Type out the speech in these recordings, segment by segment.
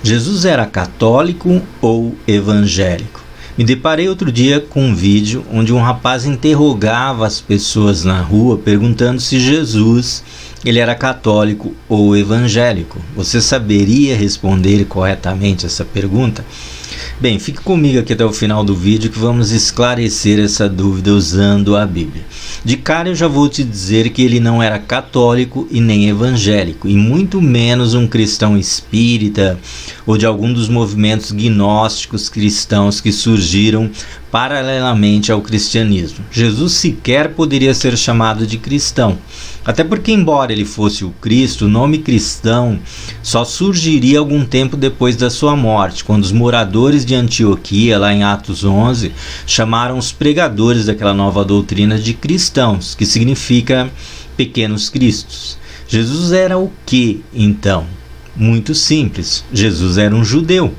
Jesus era católico ou evangélico? Me deparei outro dia com um vídeo onde um rapaz interrogava as pessoas na rua perguntando se Jesus ele era católico ou evangélico. Você saberia responder corretamente essa pergunta? Bem, fique comigo aqui até o final do vídeo que vamos esclarecer essa dúvida usando a Bíblia. De cara eu já vou te dizer que ele não era católico e nem evangélico, e muito menos um cristão espírita ou de algum dos movimentos gnósticos cristãos que surgiram paralelamente ao cristianismo. Jesus sequer poderia ser chamado de cristão, até porque, embora ele fosse o Cristo, o nome cristão só surgiria algum tempo depois da sua morte, quando os moradores de Antioquia, lá em Atos 11, chamaram os pregadores daquela nova doutrina de cristãos, que significa pequenos cristos. Jesus era o que, então? Muito simples, Jesus era um judeu.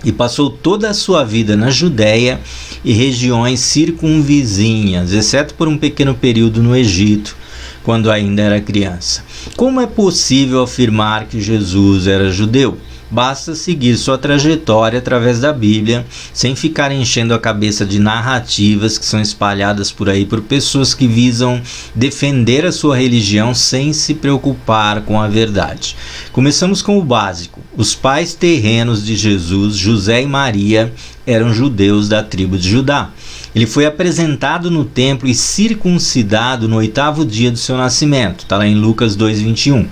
E passou toda a sua vida na Judéia e regiões circunvizinhas, exceto por um pequeno período no Egito, quando ainda era criança. Como é possível afirmar que Jesus era judeu? Basta seguir sua trajetória através da Bíblia, sem ficar enchendo a cabeça de narrativas que são espalhadas por aí por pessoas que visam defender a sua religião sem se preocupar com a verdade. Começamos com o básico. Os pais terrenos de Jesus, José e Maria, eram judeus da tribo de Judá. Ele foi apresentado no templo e circuncidado no 8º dia do seu nascimento. Está lá em Lucas 2:21.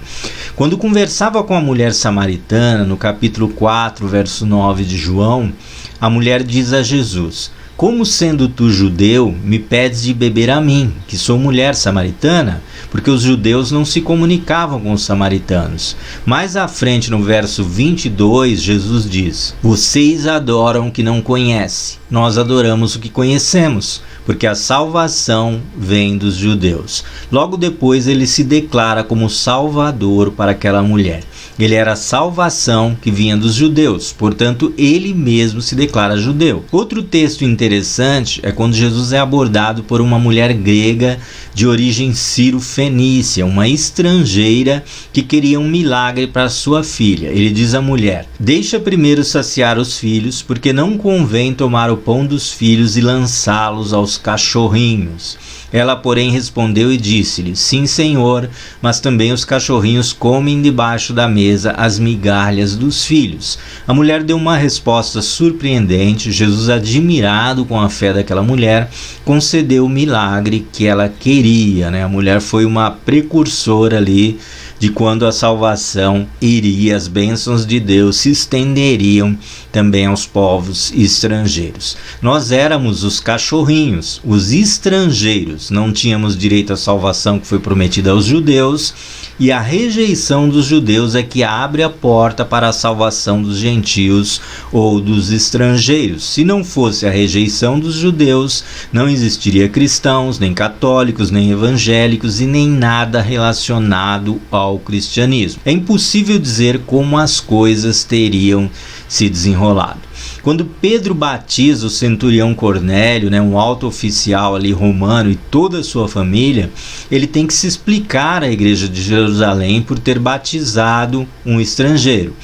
Quando conversava com a mulher samaritana, no capítulo 4, verso 9 de João, a mulher diz a Jesus: "Como sendo tu judeu, me pedes de beber a mim, que sou mulher samaritana?" Porque os judeus não se comunicavam com os samaritanos. Mais à frente, no verso 22, Jesus diz: "Vocês adoram o que não conhecem, nós adoramos o que conhecemos, porque a salvação vem dos judeus." Logo depois ele se declara como Salvador para aquela mulher. Ele era a salvação que vinha dos judeus, portanto ele mesmo se declara judeu. Outro texto interessante é quando Jesus é abordado por uma mulher grega de origem sírio-fenícia, uma estrangeira que queria um milagre para sua filha. Ele diz à mulher: "Deixa primeiro saciar os filhos, porque não convém tomar o pão dos filhos e lançá-los aos cachorrinhos." Ela, porém, respondeu e disse-lhe: "Sim, Senhor, mas também os cachorrinhos comem debaixo da mesa as migalhas dos filhos." A mulher deu uma resposta surpreendente. Jesus, admirado com a fé daquela mulher, concedeu o milagre que ela queria, né? A mulher foi uma precursora ali de quando a salvação iria, as bênçãos de Deus se estenderiam também aos povos estrangeiros. Nós éramos os cachorrinhos, os estrangeiros, não tínhamos direito à salvação que foi prometida aos judeus, e a rejeição dos judeus é que abre a porta para a salvação dos gentios ou dos estrangeiros. Se não fosse a rejeição dos judeus, não existiria cristãos, nem católicos, nem evangélicos e nem nada relacionado ao cristianismo. É impossível dizer como as coisas teriam se desenrolado. Quando Pedro batiza o centurião Cornélio, um alto oficial ali romano, e toda a sua família, ele tem que se explicar à igreja de Jerusalém por ter batizado um estrangeiro.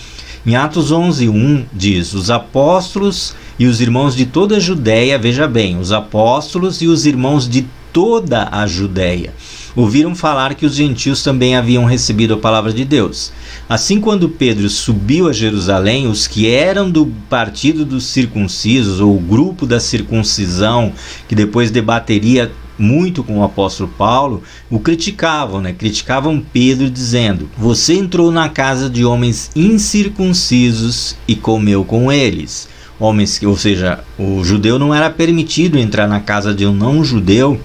Em Atos 11:1 diz: "Os apóstolos e os irmãos de toda a Judéia", veja bem, os apóstolos e os irmãos de toda a Judéia, ouviram falar que os gentios também haviam recebido a palavra de Deus. Assim, quando Pedro subiu a Jerusalém, os que eram do partido dos circuncisos, ou o grupo da circuncisão, que depois debateria muito com o apóstolo Paulo, o criticavam, criticavam Pedro dizendo: "Você entrou na casa de homens incircuncisos e comeu com eles." Homens que, ou seja, o judeu não era permitido entrar na casa de um não-judeu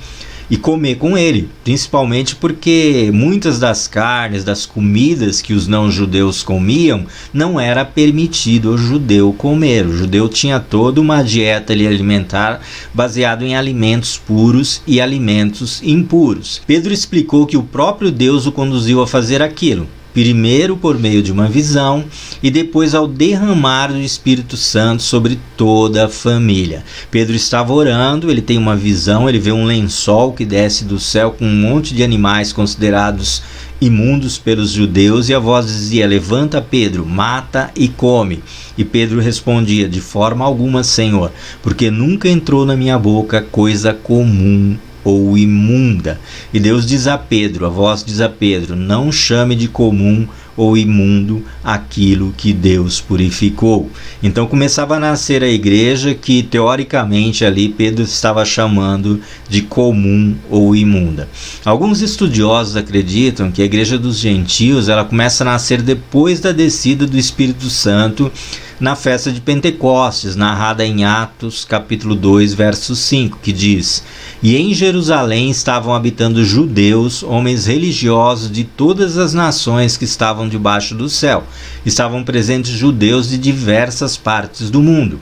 e comer com ele, principalmente porque muitas das carnes, das comidas que os não-judeus comiam, não era permitido ao judeu comer. O judeu tinha toda uma dieta alimentar baseada em alimentos puros e alimentos impuros. Pedro explicou que o próprio Deus o conduziu a fazer aquilo. primeiro por meio de uma visão e depois ao derramar do Espírito Santo sobre toda a família. Pedro estava orando, ele tem uma visão, ele vê um lençol que desce do céu com um monte de animais considerados imundos pelos judeus, e a voz dizia: levanta, Pedro, mata e come. E Pedro respondia: de forma alguma, Senhor, porque nunca entrou na minha boca coisa comum ou imunda. E Deus diz a Pedro, a voz diz a Pedro: não chame de comum ou imundo aquilo que Deus purificou. Então começava a nascer a igreja que teoricamente ali Pedro estava chamando de comum ou imunda. Alguns estudiosos acreditam que a igreja dos gentios ela começa a nascer depois da descida do Espírito Santo na festa de Pentecostes, narrada em Atos capítulo 2, verso 5, que diz: e em Jerusalém estavam habitando judeus, homens religiosos de todas as nações que estavam debaixo do céu. Estavam presentes judeus de diversas partes do mundo.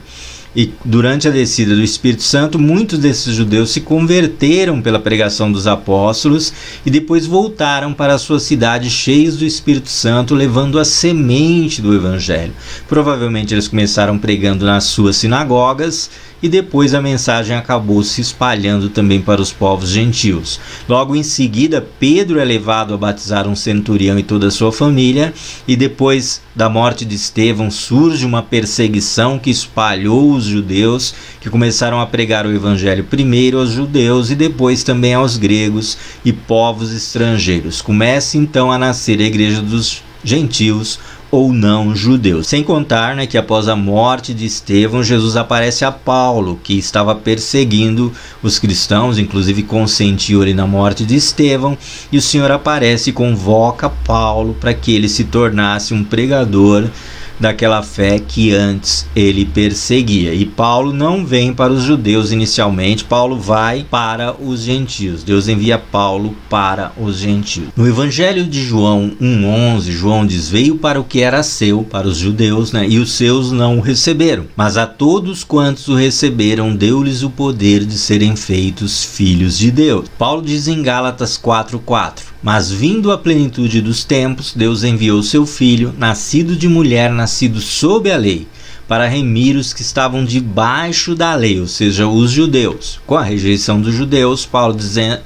E durante a descida do Espírito Santo, muitos desses judeus se converteram pela pregação dos apóstolos e depois voltaram para a sua cidade cheios do Espírito Santo, levando a semente do Evangelho. Provavelmente eles começaram pregando nas suas sinagogas e depois a mensagem acabou se espalhando também para os povos gentios. Logo em seguida, Pedro é levado a batizar um centurião e toda a sua família, e depois da morte de Estevão surge uma perseguição que espalhou os judeus, que começaram a pregar o evangelho primeiro aos judeus e depois também aos gregos e povos estrangeiros. Começa então a nascer a igreja dos gentios ou não judeus. Sem contar que após a morte de Estevão, Jesus aparece a Paulo, que estava perseguindo os cristãos, inclusive consentiu ali na morte de Estevão, e o Senhor aparece e convoca Paulo para que ele se tornasse um pregador daquela fé que antes ele perseguia. E Paulo não vem para os judeus inicialmente, Paulo vai para os gentios. Deus envia Paulo para os gentios. No Evangelho de João 1,11, João diz: veio para o que era seu, para os judeus, e os seus não o receberam. Mas a todos quantos o receberam, deu-lhes o poder de serem feitos filhos de Deus. Paulo diz em Gálatas 4,4: mas vindo a plenitude dos tempos, Deus enviou seu Filho, nascido de mulher, nascido sob a lei, para remir os que estavam debaixo da lei, ou seja, os judeus. Com a rejeição dos judeus, Paulo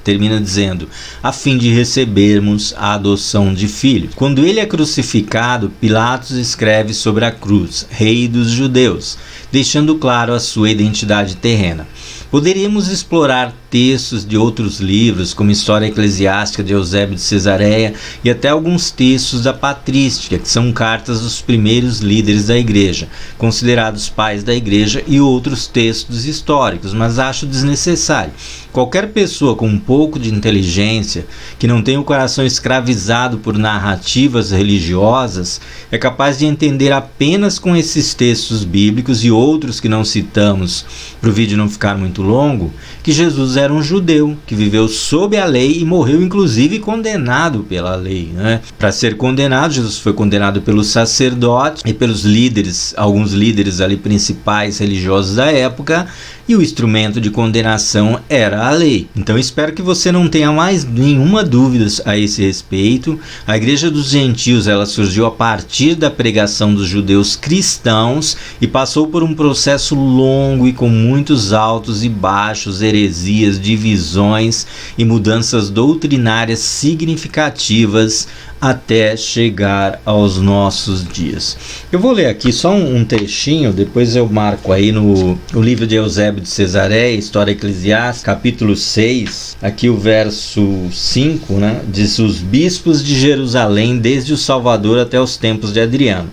termina dizendo: a fim de recebermos a adoção de filho. Quando ele é crucificado, Pilatos escreve sobre a cruz: Rei dos Judeus, deixando claro a sua identidade terrena. Poderíamos explorar textos de outros livros, como História Eclesiástica de Eusébio de Cesareia e até alguns textos da Patrística, que são cartas dos primeiros líderes da igreja, considerados pais da igreja, e outros textos históricos, mas acho desnecessário. Qualquer pessoa com um pouco de inteligência, que não tem o coração escravizado por narrativas religiosas, é capaz de entender apenas com esses textos bíblicos e outros que não citamos, para o vídeo não ficar muito longo, que Jesus era um judeu que viveu sob a lei e morreu inclusive condenado pela lei, Para ser condenado, Jesus foi condenado pelos sacerdotes e pelos líderes, alguns líderes ali principais religiosos da época, e o instrumento de condenação era a lei. Então espero que você não tenha mais nenhuma dúvida a esse respeito. A igreja dos gentios ela surgiu a partir da pregação dos judeus cristãos e passou por um processo longo e com muitos altos e baixos, heresias, divisões e mudanças doutrinárias significativas até chegar aos nossos dias. Eu vou ler aqui só um trechinho, depois eu marco aí no livro de Eusébio de Cesareia, História Eclesiástica, capítulo 6, aqui o verso 5, diz: os bispos de Jerusalém, desde o Salvador até os tempos de Adriano.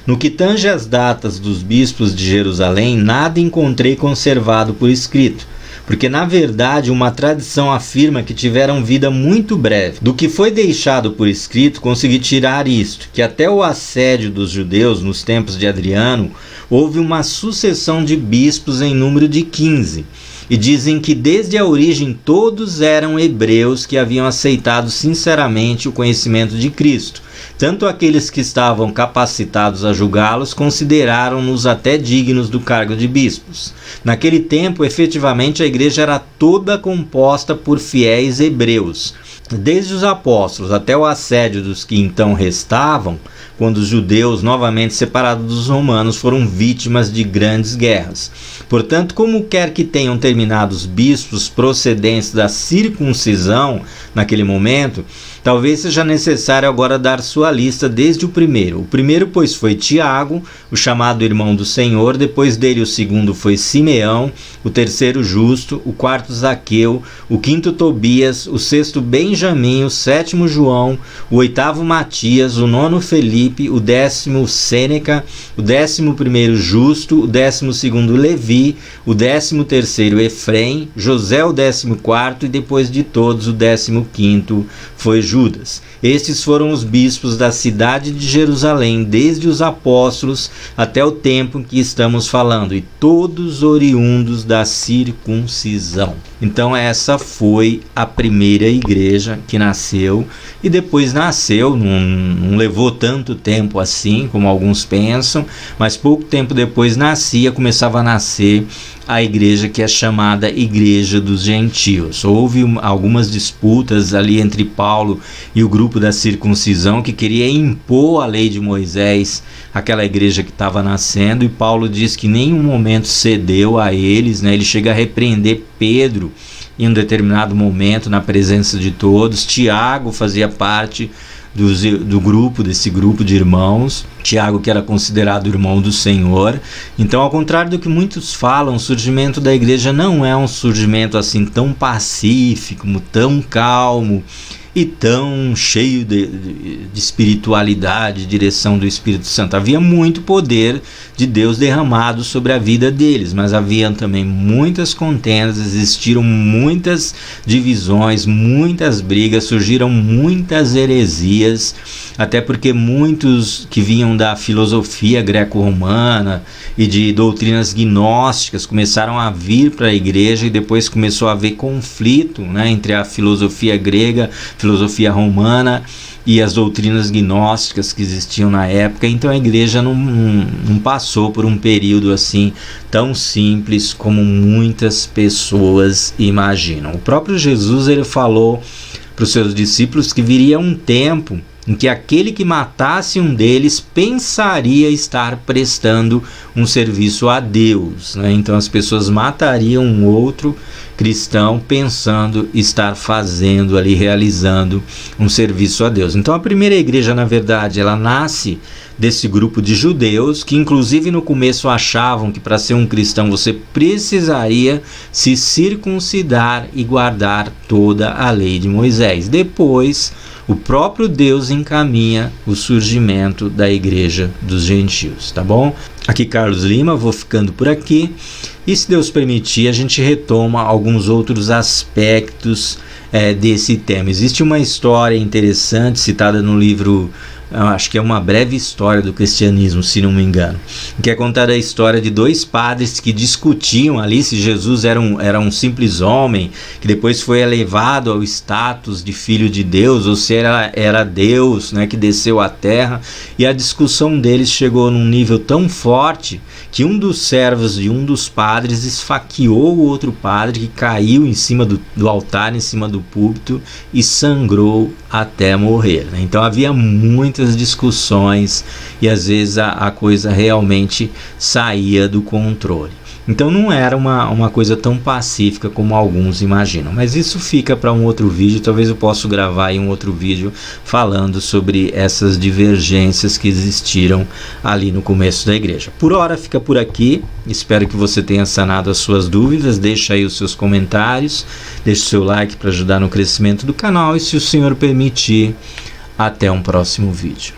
No que tange às datas dos bispos de Jerusalém, nada encontrei conservado por escrito, porque na verdade uma tradição afirma que tiveram vida muito breve. Do que foi deixado por escrito, consegui tirar isto, que até o assédio dos judeus nos tempos de Adriano, houve uma sucessão de bispos em número de 15, e dizem que desde a origem todos eram hebreus que haviam aceitado sinceramente o conhecimento de Cristo. Tanto aqueles que estavam capacitados a julgá-los consideraram-nos até dignos do cargo de bispos. Naquele tempo, efetivamente, a igreja era toda composta por fiéis hebreus. Desde os apóstolos até o assédio dos que então restavam, quando os judeus, novamente separados dos romanos, foram vítimas de grandes guerras. Portanto, como quer que tenham terminado os bispos procedentes da circuncisão naquele momento, Talvez seja necessário agora dar sua lista desde o primeiro. O primeiro, pois, foi Tiago, o chamado irmão do Senhor. Depois dele, o segundo foi Simeão. O terceiro, Justo. O quarto, Zaqueu. O quinto, Tobias. O sexto, Benjamim. O sétimo, João. O oitavo, Matias. O nono, Felipe. O décimo, Sêneca. O 11º, Justo. O 12º, Levi. O 13º, Efrém. José, o 14º. E depois de todos, o 15º foi Judas. Estes foram os bispos da cidade de Jerusalém, desde os apóstolos até o tempo em que estamos falando, e todos oriundos da circuncisão. Então essa foi a primeira igreja que nasceu, e depois nasceu, não levou tanto tempo assim como alguns pensam, mas pouco tempo depois começava a nascer a igreja que é chamada Igreja dos Gentios. Houve algumas disputas ali entre Paulo e o grupo da circuncisão, que queria impor a lei de Moisés àquela igreja que estava nascendo, e Paulo diz que em nenhum momento cedeu a eles, né? Ele chega a repreender Pedro em um determinado momento na presença de todos. Tiago fazia parte desse grupo de irmãos. Tiago, que era considerado irmão do Senhor. Então, ao contrário do que muitos falam, o surgimento da igreja não é um surgimento assim tão pacífico, tão calmo e tão cheio de espiritualidade, direção do Espírito Santo. Havia muito poder de Deus derramado sobre a vida deles, mas havia também muitas contendas, existiram muitas divisões, muitas brigas, surgiram muitas heresias, até porque muitos que vinham da filosofia greco-romana e de doutrinas gnósticas começaram a vir para a igreja, e depois começou a haver conflito, né, entre a filosofia grega, filosofia romana e as doutrinas gnósticas que existiam na época. Então a igreja não passou por um período assim tão simples como muitas pessoas imaginam. O próprio Jesus, ele falou para os seus discípulos que viria um tempo em que aquele que matasse um deles pensaria estar prestando um serviço a Deus, né? Então as pessoas matariam um outro cristão pensando estar fazendo ali, realizando um serviço a Deus. Então a primeira igreja, na verdade, ela nasce desse grupo de judeus, que inclusive no começo achavam que para ser um cristão você precisaria se circuncidar e guardar toda a lei de Moisés. Depois, o próprio Deus encaminha o surgimento da igreja dos gentios, tá bom? Aqui Carlos Lima, vou ficando por aqui, e se Deus permitir, a gente retoma alguns outros aspectos desse tema. Existe uma história interessante citada no livro, acho que é Uma Breve História do Cristianismo, se não me engano, que é contada a história de dois padres que discutiam ali se Jesus era um simples homem, que depois foi elevado ao status de filho de Deus, ou se era Deus, né, que desceu à terra. E a discussão deles chegou num nível tão forte que um dos servos de um dos padres esfaqueou o outro padre, que caiu em cima do altar, em cima do púlpito, e sangrou até morrer, né? Então havia muitas discussões e às vezes a coisa realmente saía do controle. Então não era uma coisa tão pacífica como alguns imaginam. Mas isso fica para um outro vídeo. Talvez eu possa gravar aí um outro vídeo falando sobre essas divergências que existiram ali no começo da igreja. Por hora fica por aqui. Espero que você tenha sanado as suas dúvidas. Deixa aí os seus comentários. Deixe o seu like para ajudar no crescimento do canal. E se o Senhor permitir, até um próximo vídeo.